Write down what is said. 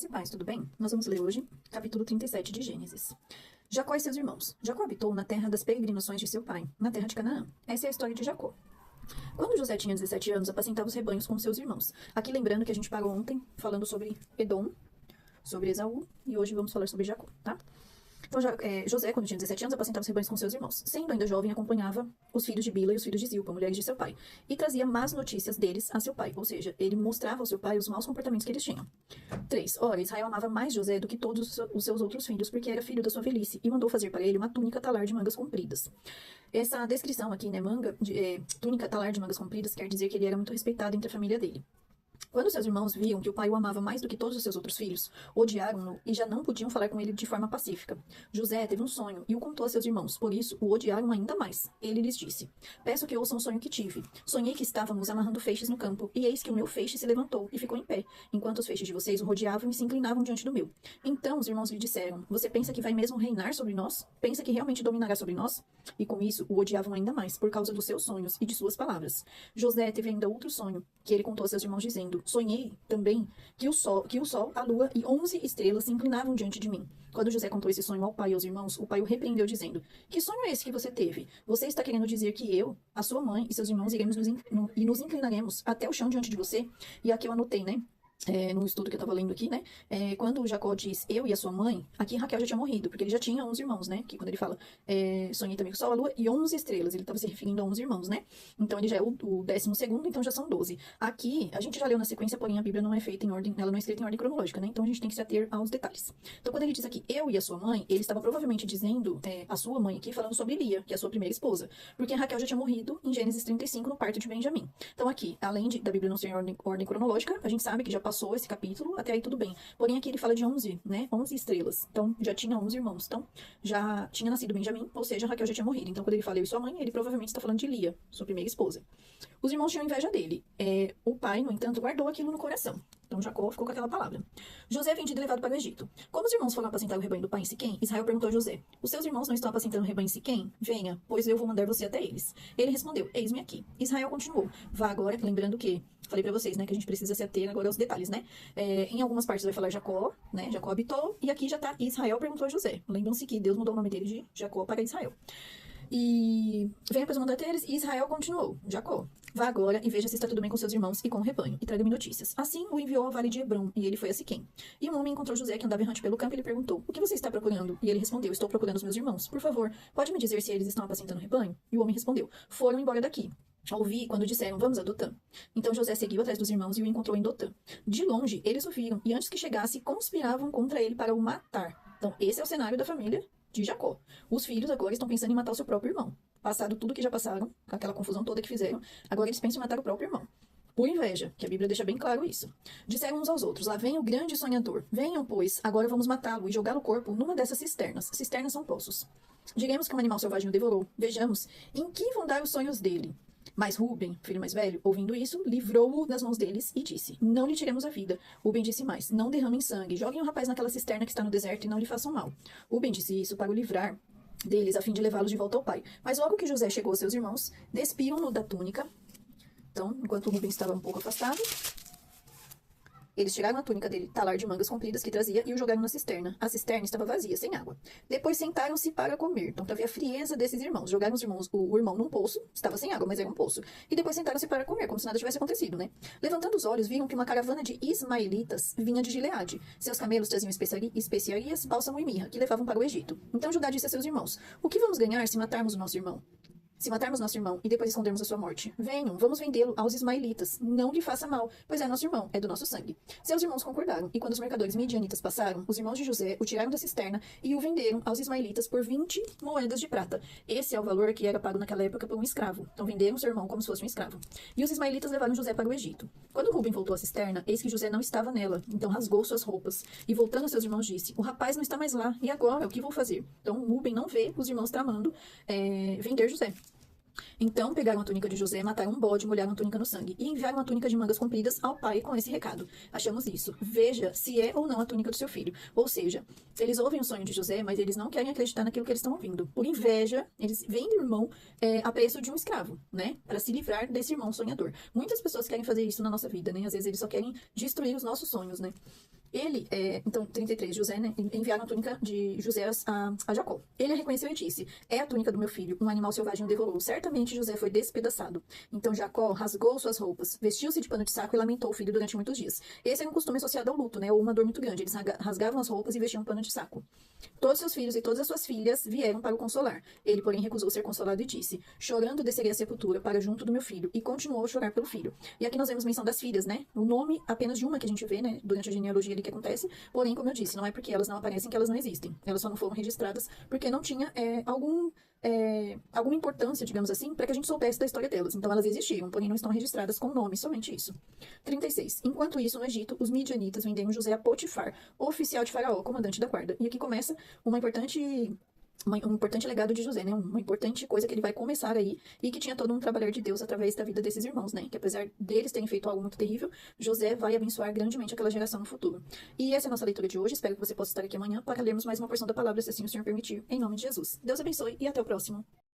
Graça e paz, tudo bem? Nós vamos ler hoje capítulo 37 de Gênesis. Jacó e seus irmãos. Jacó habitou na terra das peregrinações de seu pai, na terra de Canaã. Essa é a história de Jacó. Quando José tinha 17 anos, apacentava os rebanhos com seus irmãos. Aqui lembrando que a gente parou ontem falando sobre Edom, sobre Esaú, e hoje vamos falar sobre Jacó, tá? Então, José, quando tinha 17 anos, apacentava os rebanhos com seus irmãos. Sendo ainda jovem, acompanhava os filhos de Bila e os filhos de Zilpa, mulheres de seu pai, e trazia más notícias deles a seu pai, ou seja, ele mostrava ao seu pai os maus comportamentos que eles tinham. 3. Ora, Israel amava mais José do que todos os seus outros filhos, porque era filho da sua velhice, e mandou fazer para ele uma túnica talar de mangas compridas. Essa descrição aqui, né, túnica talar de mangas compridas, quer dizer que ele era muito respeitado entre a família dele. Quando seus irmãos viam que o pai o amava mais do que todos os seus outros filhos, odiaram-no e já não podiam falar com ele de forma pacífica. José teve um sonho e o contou a seus irmãos, por isso o odiaram ainda mais. Ele lhes disse: Peço que ouçam o sonho que tive. Sonhei que estávamos amarrando feixes no campo, e eis que o meu feixe se levantou e ficou em pé, enquanto os feixes de vocês o rodeavam e se inclinavam diante do meu. Então os irmãos lhe disseram: Você pensa que vai mesmo reinar sobre nós? Pensa que realmente dominará sobre nós? E com isso o odiavam ainda mais, por causa dos seus sonhos e de suas palavras. José teve ainda outro sonho, que ele contou a seus irmãos, dizendo: Sonhei também que o sol, a lua e 11 estrelas se inclinavam diante de mim. Quando José contou esse sonho ao pai e aos irmãos, o pai o repreendeu, dizendo: Que sonho é esse que você teve? Você está querendo dizer que eu, a sua mãe e seus irmãos iremos nos inclinaremos até o chão diante de você? E aqui eu anotei, né? No estudo que eu estava lendo aqui, né? Quando Jacó diz eu e a sua mãe, aqui Raquel já tinha morrido, porque ele já tinha 11 irmãos, né? Que quando ele fala sonhei também com o sol, a lua e 11 estrelas, ele estava se referindo a 11 irmãos, né? Então ele já é o 12º, então já são 12. Aqui, a gente já leu na sequência, porém a Bíblia não é feita em ordem, ela não é escrita em ordem cronológica, né? Então a gente tem que se ater aos detalhes. Então quando ele diz aqui eu e a sua mãe, ele estava provavelmente dizendo a sua mãe aqui, falando sobre Lia, que é a sua primeira esposa, porque Raquel já tinha morrido em Gênesis 35, no parto de Benjamim. Então aqui, além da Bíblia não ser em ordem cronológica, a gente sabe que já passou esse capítulo, até aí tudo bem. Porém, aqui ele fala de 11, né? 11 estrelas. Então, já tinha 11 irmãos. Então, já tinha nascido Benjamim, ou seja, Raquel já tinha morrido. Então, quando ele fala eu e sua mãe, ele provavelmente está falando de Lia, sua primeira esposa. Os irmãos tinham inveja dele. O pai, no entanto, guardou aquilo no coração. Então, Jacó ficou com aquela palavra. José é vendido e levado para o Egito. Como os irmãos foram apacentar o rebanho do pai em Siquém, Israel perguntou a José: Os seus irmãos não estão apacentando o rebanho em Siquém? Venha, pois eu vou mandar você até eles. Ele respondeu: Eis-me aqui. Israel continuou: Vá agora, lembrando que falei pra vocês, né, que a gente precisa se ater agora aos detalhes, né? Em algumas partes vai falar Jacó, né? Jacó habitou, e aqui já tá Israel perguntou a José. Lembram-se que Deus mudou o nome dele de Jacó para Israel. E vem a pessoa até eles, e Israel continuou: Jacó, vá agora e veja se está tudo bem com seus irmãos e com o rebanho, e traga-me notícias. Assim o enviou ao vale de Hebrom, e ele foi a Siquém. E um homem encontrou José, que andava errante pelo campo, e lhe perguntou: O que você está procurando? E ele respondeu: Estou procurando os meus irmãos. Por favor, pode me dizer se eles estão apacentando o rebanho? E o homem respondeu: Foram embora daqui. Ouvi quando disseram: Vamos a Dotã. Então José seguiu atrás dos irmãos e o encontrou em Dotã. De longe, eles o viram, e antes que chegasse, conspiravam contra ele para o matar. Então, esse é o cenário da família de Jacó. Os filhos agora estão pensando em matar o seu próprio irmão. Passado tudo que já passaram, aquela confusão toda que fizeram, agora eles pensam em matar o próprio irmão. Por inveja, que a Bíblia deixa bem claro isso. Disseram uns aos outros: Lá vem o grande sonhador. Venham, pois, agora vamos matá-lo e jogar o corpo numa dessas cisternas. Cisternas são poços. Diremos que um animal selvagem o devorou. Vejamos em que vão dar os sonhos dele. Mas Rúben, filho mais velho, ouvindo isso, livrou-o das mãos deles e disse: Não lhe tiremos a vida. Rúben disse mais: Não derramem sangue. Joguem o rapaz naquela cisterna que está no deserto e não lhe façam mal. Rúben disse isso para o livrar deles, a fim de levá-los de volta ao pai. Mas logo que José chegou aos seus irmãos, despiram-no da túnica. Então, enquanto Rúben estava um pouco afastado, eles tiraram a túnica dele, talar de mangas compridas que trazia, e o jogaram na cisterna. A cisterna estava vazia, sem água. Depois sentaram-se para comer. Então, para ver a frieza desses irmãos. Jogaram o irmão num poço, estava sem água, mas era um poço. E depois sentaram-se para comer, como se nada tivesse acontecido, né? Levantando os olhos, viram que uma caravana de ismaelitas vinha de Gileade. Seus camelos traziam especiarias, bálsamo e mirra, que levavam para o Egito. Então Judá disse a seus irmãos: O que vamos ganhar se matarmos o nosso irmão? Se matarmos nosso irmão e depois escondermos a sua morte, venham, vamos vendê-lo aos ismaelitas. Não lhe faça mal, pois é nosso irmão, é do nosso sangue. Seus irmãos concordaram, e quando os mercadores midianitas passaram, os irmãos de José o tiraram da cisterna e o venderam aos ismaelitas por 20 moedas de prata. Esse é o valor que era pago naquela época por um escravo. Então venderam seu irmão como se fosse um escravo. E os ismaelitas levaram José para o Egito. Quando Rúben voltou à cisterna, eis que José não estava nela. Então rasgou suas roupas. E voltando a seus irmãos disse: O rapaz não está mais lá. E agora, o que vou fazer? Então Rúben não vê os irmãos tramando vender José. Então pegaram a túnica de José, mataram um bode, molharam a túnica no sangue e enviaram a túnica de mangas compridas ao pai com esse recado: Achamos isso, veja se é ou não a túnica do seu filho. Ou seja, eles ouvem o sonho de José, mas eles não querem acreditar naquilo que eles estão ouvindo. Por inveja, eles vendem o irmão a preço de um escravo, né? Para se livrar desse irmão sonhador. Muitas pessoas querem fazer isso na nossa vida, né? Às vezes eles só querem destruir os nossos sonhos, né? Então, 33, José, né, enviaram a túnica de José a Jacó. Ele a reconheceu e disse: é a túnica do meu filho, um animal selvagem o devorou. Certamente José foi despedaçado. Então Jacó rasgou suas roupas, vestiu-se de pano de saco e lamentou o filho durante muitos dias. Esse era um costume associado ao luto, né, ou uma dor muito grande. Eles rasgavam as roupas e vestiam pano de saco. Todos seus filhos e todas as suas filhas vieram para o consolar. Ele, porém, recusou ser consolado e disse: chorando descerei à sepultura para junto do meu filho. E continuou a chorar pelo filho. E aqui nós vemos menção das filhas, né? O nome apenas de uma que a gente vê, né, durante a genealogia ali que acontece. Porém, como eu disse, não é porque elas não aparecem que elas não existem. Elas só não foram registradas porque não tinha alguma importância, digamos assim, para que a gente soubesse da história delas. Então elas existiam, porém não estão registradas com nome, somente isso. 36. Enquanto isso, no Egito, os midianitas venderam José a Potifar, oficial de Faraó, comandante da guarda. E aqui começa um importante legado de José, né? Uma importante coisa que ele vai começar aí e que tinha todo um trabalhar de Deus através da vida desses irmãos, né? Que apesar deles terem feito algo muito terrível, José vai abençoar grandemente aquela geração no futuro. E essa é a nossa leitura de hoje. Espero que você possa estar aqui amanhã para lermos mais uma porção da palavra, se assim o Senhor permitir, em nome de Jesus. Deus abençoe e até o próximo.